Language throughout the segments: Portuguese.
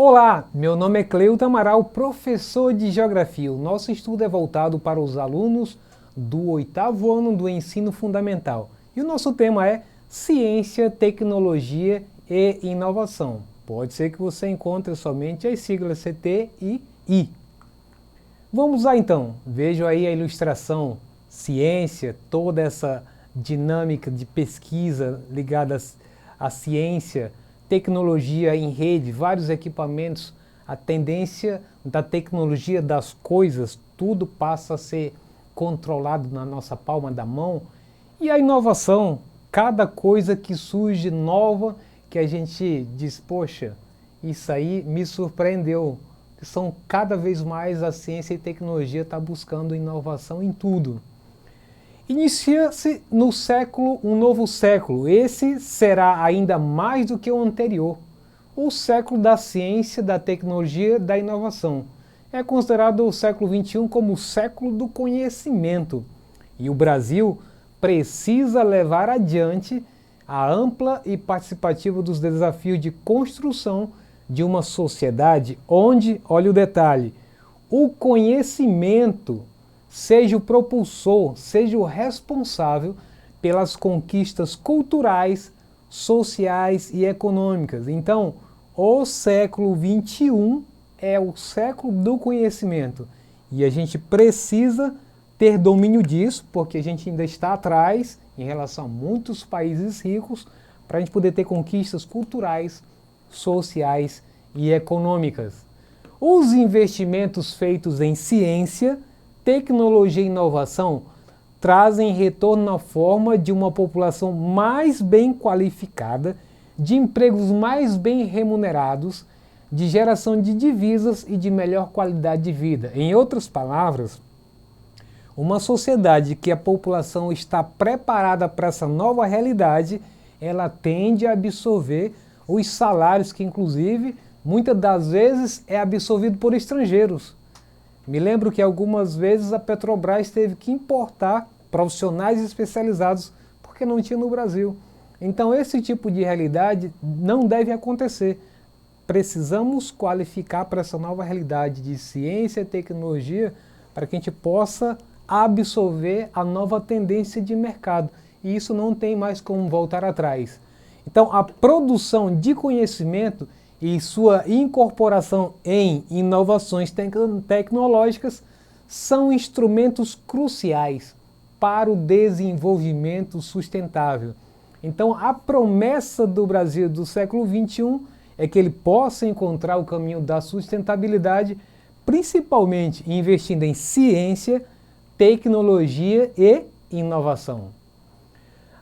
Olá, meu nome é Cleuton Amaral, professor de Geografia. O nosso estudo é voltado para os alunos do 8º ano do ensino fundamental. E o nosso tema é Ciência, Tecnologia e Inovação. Pode ser que você encontre somente as siglas CT e I. Vamos lá então, vejam aí a ilustração, ciência, toda essa dinâmica de pesquisa ligada à ciência, tecnologia em rede, vários equipamentos, a tendência da tecnologia das coisas, tudo passa a ser controlado na nossa palma da mão. E a inovação, cada coisa que surge nova, que a gente diz, poxa, isso aí me surpreendeu. São cada vez mais a ciência e tecnologia está buscando inovação em tudo. Inicia-se no século um novo século. Esse será ainda mais do que o anterior. O século da ciência, da tecnologia, da inovação. É considerado o século XXI como o século do conhecimento. E o Brasil precisa levar adiante a ampla e participativa dos desafios de construção de uma sociedade onde, olha o detalhe, o conhecimento seja o propulsor, seja o responsável pelas conquistas culturais, sociais e econômicas. Então, o século XXI é o século do conhecimento e a gente precisa ter domínio disso, porque a gente ainda está atrás em relação a muitos países ricos para a gente poder ter conquistas culturais, sociais e econômicas. Os investimentos feitos em ciência, tecnologia e inovação trazem retorno na forma de uma população mais bem qualificada, de empregos mais bem remunerados, de geração de divisas e de melhor qualidade de vida. Em outras palavras, uma sociedade que a população está preparada para essa nova realidade, ela tende a absorver os salários que, inclusive, muitas das vezes é absorvido por estrangeiros. Me lembro que algumas vezes a Petrobras teve que importar profissionais especializados porque não tinha no Brasil. Então esse tipo de realidade não deve acontecer. Precisamos qualificar para essa nova realidade de ciência e tecnologia para que a gente possa absorver a nova tendência de mercado. E isso não tem mais como voltar atrás. Então, a produção de conhecimento e sua incorporação em inovações tecnológicas são instrumentos cruciais para o desenvolvimento sustentável. Então, a promessa do Brasil do século XXI é que ele possa encontrar o caminho da sustentabilidade, principalmente investindo em ciência, tecnologia e inovação.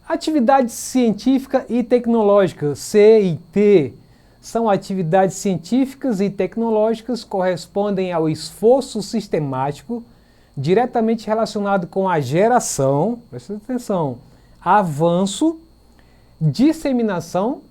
Atividade científica e tecnológica, CIT, são atividades científicas e tecnológicas que correspondem ao esforço sistemático diretamente relacionado com a geração, presta atenção, avanço, disseminação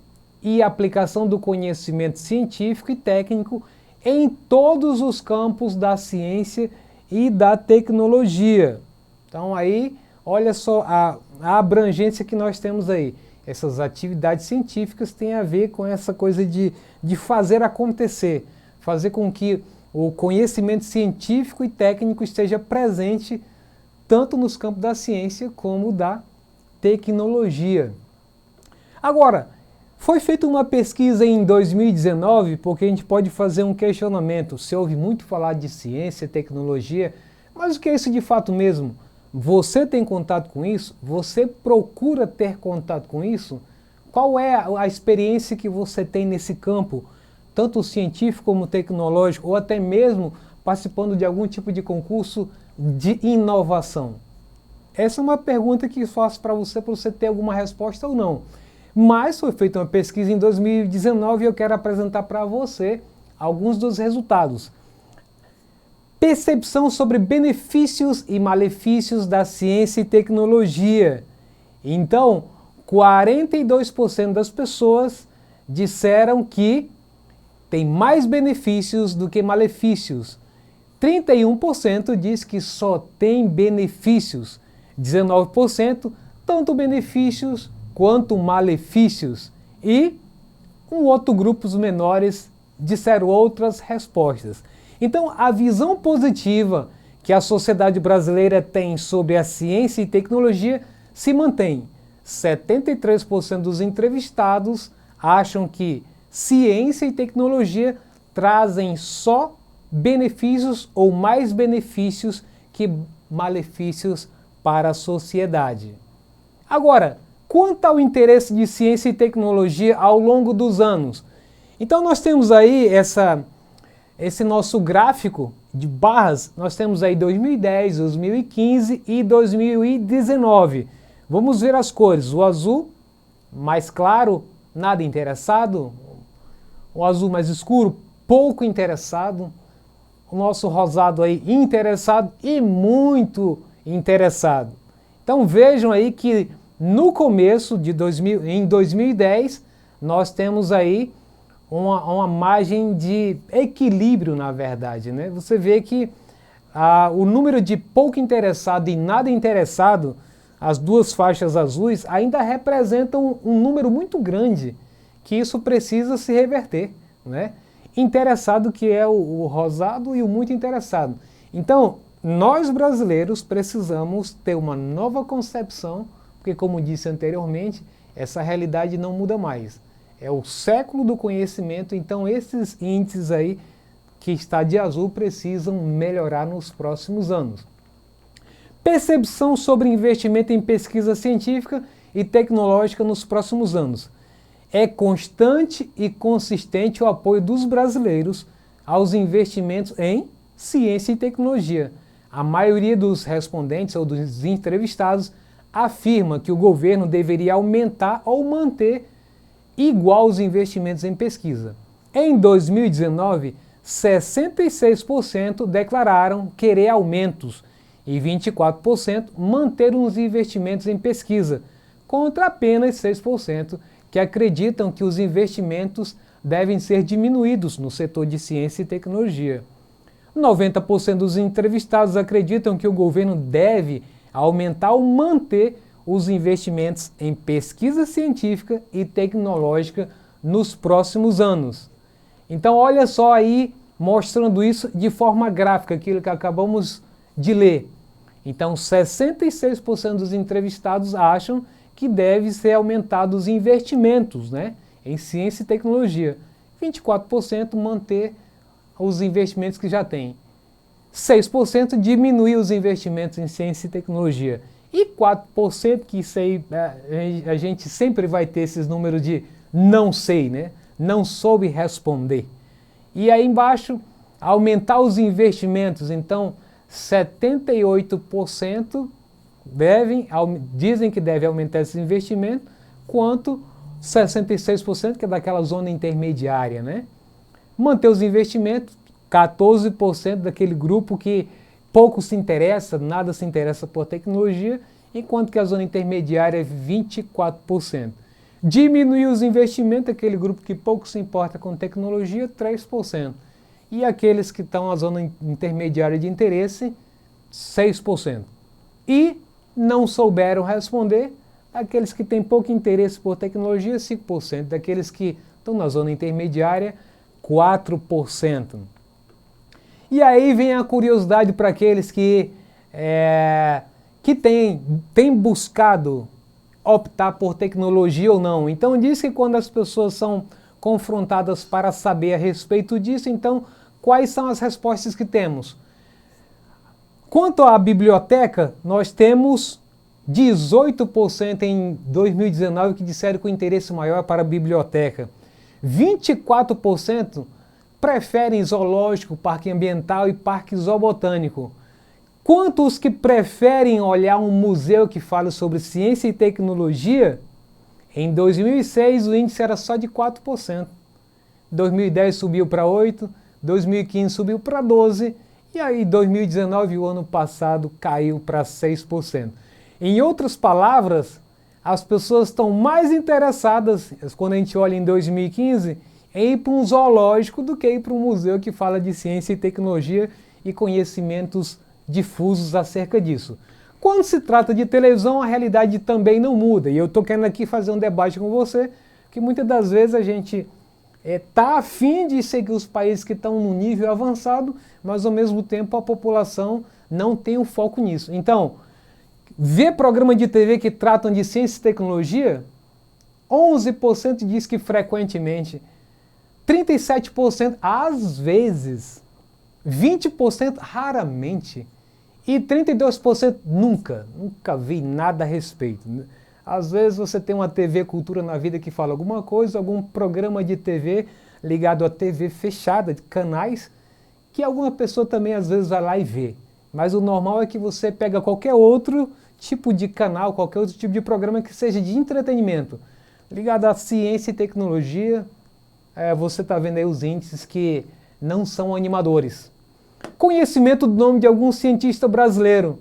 e aplicação do conhecimento científico e técnico em todos os campos da ciência e da tecnologia. Então aí, olha só a abrangência que nós temos aí. Essas atividades científicas têm a ver com essa coisa de fazer acontecer, fazer com que o conhecimento científico e técnico esteja presente tanto nos campos da ciência como da tecnologia. Agora, foi feita uma pesquisa em 2019, porque a gente pode fazer um questionamento. Se ouve muito falar de ciência, tecnologia, mas o que é isso de fato mesmo? Você tem contato com isso? Você procura ter contato com isso? Qual é a experiência que você tem nesse campo, tanto científico como tecnológico, ou até mesmo participando de algum tipo de concurso de inovação? Essa é uma pergunta que faço para você ter alguma resposta ou não. Mas foi feita uma pesquisa em 2019 e eu quero apresentar para você alguns dos resultados. Percepção sobre benefícios e malefícios da ciência e tecnologia. Então, 42% das pessoas disseram que tem mais benefícios do que malefícios. 31% diz que só tem benefícios. 19% tanto benefícios quanto malefícios. E um outro grupo, os menores, disseram outras respostas. Então, a visão positiva que a sociedade brasileira tem sobre a ciência e tecnologia se mantém. 73% dos entrevistados acham que ciência e tecnologia trazem só benefícios ou mais benefícios que malefícios para a sociedade. Agora, quanto ao interesse de ciência e tecnologia ao longo dos anos? Então nós temos aí esse nosso gráfico de barras, nós temos aí 2010, 2015 e 2019. Vamos ver as cores. O azul mais claro, nada interessado. O azul mais escuro, pouco interessado. O nosso rosado aí, interessado e muito interessado. Então vejam aí que no começo de em 2010, nós temos aí uma margem de equilíbrio, na verdade, né? Você vê que o número de pouco interessado e nada interessado, as duas faixas azuis, ainda representam um número muito grande, que isso precisa se reverter, né? Interessado, que é o rosado, e o muito interessado. Então, nós brasileiros precisamos ter uma nova concepção, porque, como disse anteriormente, essa realidade não muda mais. É o século do conhecimento, então esses índices aí que está de azul precisam melhorar nos próximos anos. Percepção sobre investimento em pesquisa científica e tecnológica nos próximos anos. É constante e consistente o apoio dos brasileiros aos investimentos em ciência e tecnologia. A maioria dos respondentes ou dos entrevistados afirma que o governo deveria aumentar ou manter igual os investimentos em pesquisa. Em 2019, 66% declararam querer aumentos e 24% manter os investimentos em pesquisa, contra apenas 6% que acreditam que os investimentos devem ser diminuídos no setor de ciência e tecnologia. 90% dos entrevistados acreditam que o governo deve aumentar ou manter os investimentos em pesquisa científica e tecnológica nos próximos anos. Então, olha só aí, mostrando isso de forma gráfica, aquilo que acabamos de ler. Então, 66% dos entrevistados acham que deve ser aumentado os investimentos, né, em ciência e tecnologia. 24% manter os investimentos que já tem. 6% diminuir os investimentos em ciência e tecnologia. E 4%, que isso aí, a gente sempre vai ter esses números de não sei, né? Não soube responder. E aí embaixo, aumentar os investimentos. Então, 78% dizem que deve aumentar esse investimento, quanto 66%, que é daquela zona intermediária, né? Manter os investimentos, 14% daquele grupo que pouco se interessa, nada se interessa por tecnologia, enquanto que a zona intermediária é 24%. Diminuir os investimentos, aquele grupo que pouco se importa com tecnologia, 3%. E aqueles que estão na zona intermediária de interesse, 6%. E não souberam responder, aqueles que têm pouco interesse por tecnologia, 5%. Daqueles que estão na zona intermediária, 4%. E aí vem a curiosidade para aqueles que têm buscado optar por tecnologia ou não. Então diz que quando as pessoas são confrontadas para saber a respeito disso, então quais são as respostas que temos? Quanto à biblioteca, nós temos 18% em 2019 que disseram que o interesse maior é para a biblioteca. 24% preferem zoológico, parque ambiental e parque zoobotânico. Quanto os que preferem olhar um museu que fala sobre ciência e tecnologia? Em 2006 o índice era só de 4%. 2010 subiu para 8%, 2015 subiu para 12%, e aí 2019, o ano passado, caiu para 6%. Em outras palavras, as pessoas estão mais interessadas, quando a gente olha em 2015, em ir para um zoológico do que ir para um museu que fala de ciência e tecnologia e conhecimentos difusos acerca disso. Quando se trata de televisão, a realidade também não muda. E eu estou querendo aqui fazer um debate com você, que muitas das vezes a gente está a fim de seguir os países que estão no nível avançado, mas ao mesmo tempo a população não tem o foco nisso. Então, ver programas de TV que tratam de ciência e tecnologia, 11% diz que frequentemente, 37% às vezes, 20% raramente e 32% nunca vi nada a respeito. Às vezes você tem uma TV Cultura na Vida que fala alguma coisa, algum programa de TV ligado à TV fechada, de canais, que alguma pessoa também às vezes vai lá e vê. Mas o normal é que você pega qualquer outro tipo de canal, qualquer outro tipo de programa que seja de entretenimento, ligado à ciência e tecnologia, você está vendo aí os índices que não são animadores. Conhecimento do nome de algum cientista brasileiro.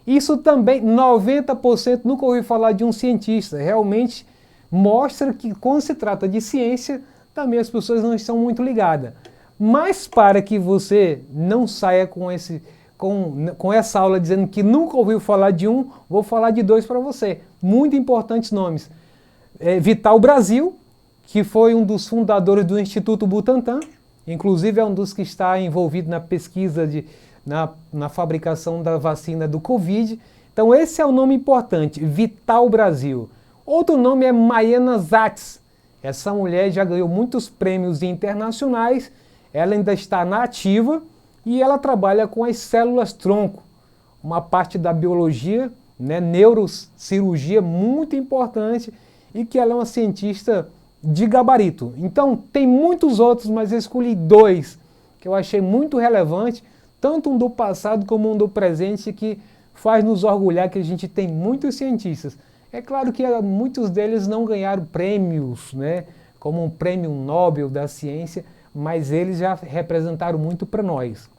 Isso também, 90% nunca ouvi falar de um cientista. Realmente mostra que quando se trata de ciência, também as pessoas não estão muito ligadas. Mas para que você não saia com essa aula dizendo que nunca ouviu falar de um, vou falar de dois para você. Muito importantes nomes. Vital Brasil, que foi um dos fundadores do Instituto Butantan, inclusive é um dos que está envolvido na pesquisa na fabricação da vacina do Covid. Então esse é o nome importante, Vital Brasil. Outro nome é Maiana Zatz. Essa mulher já ganhou muitos prêmios internacionais, ela ainda está na ativa e ela trabalha com as células-tronco, uma parte da biologia, neurocirurgia muito importante e que ela é uma cientista de gabarito. Então tem muitos outros, mas eu escolhi dois que eu achei muito relevantes, tanto um do passado como um do presente, que faz nos orgulhar que a gente tem muitos cientistas. É claro que muitos deles não ganharam prêmios, como um prêmio Nobel da ciência, mas eles já representaram muito para nós.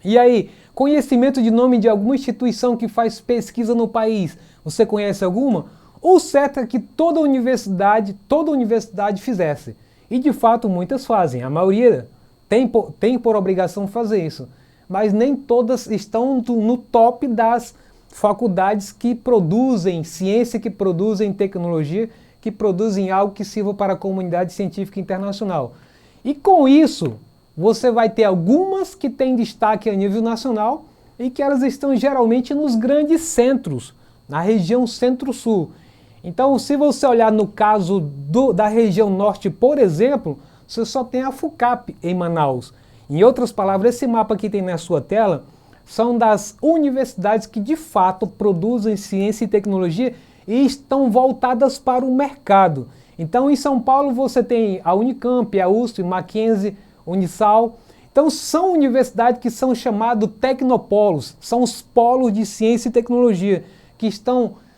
E aí, conhecimento de nome de alguma instituição que faz pesquisa no país, você conhece alguma? O certo é que toda universidade fizesse. E de fato muitas fazem, a maioria tem por obrigação fazer isso. Mas nem todas estão no top das faculdades que produzem ciência, que produzem tecnologia, que produzem algo que sirva para a comunidade científica internacional. E com isso, você vai ter algumas que têm destaque a nível nacional e que elas estão geralmente nos grandes centros, na região centro-sul. Então, se você olhar no caso da região norte, por exemplo, você só tem a FUCAP em Manaus. Em outras palavras, esse mapa que tem na sua tela são das universidades que de fato produzem ciência e tecnologia e estão voltadas para o mercado. Então, em São Paulo você tem a Unicamp, a USP, Mackenzie, Unisal. Então, são universidades que são chamados tecnopolos, são os polos de ciência e tecnologia, que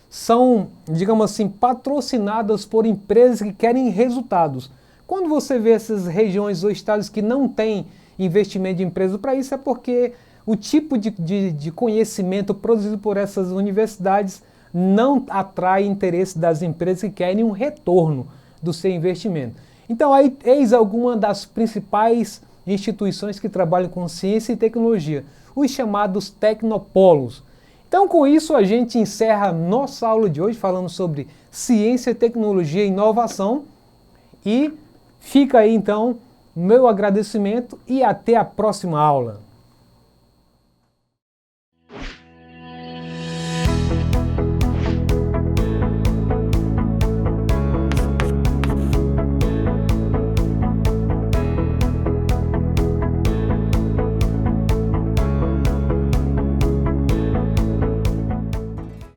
são, digamos assim, patrocinadas por empresas que querem resultados. Quando você vê essas regiões ou estados que não têm investimento de empresa para isso, é porque o tipo de conhecimento produzido por essas universidades não atrai interesse das empresas que querem um retorno do seu investimento. Então, aí, eis alguma das principais instituições que trabalham com ciência e tecnologia, os chamados tecnopolos. Então, com isso, a gente encerra nossa aula de hoje falando sobre ciência, tecnologia e inovação. E fica aí, então, meu agradecimento e até a próxima aula.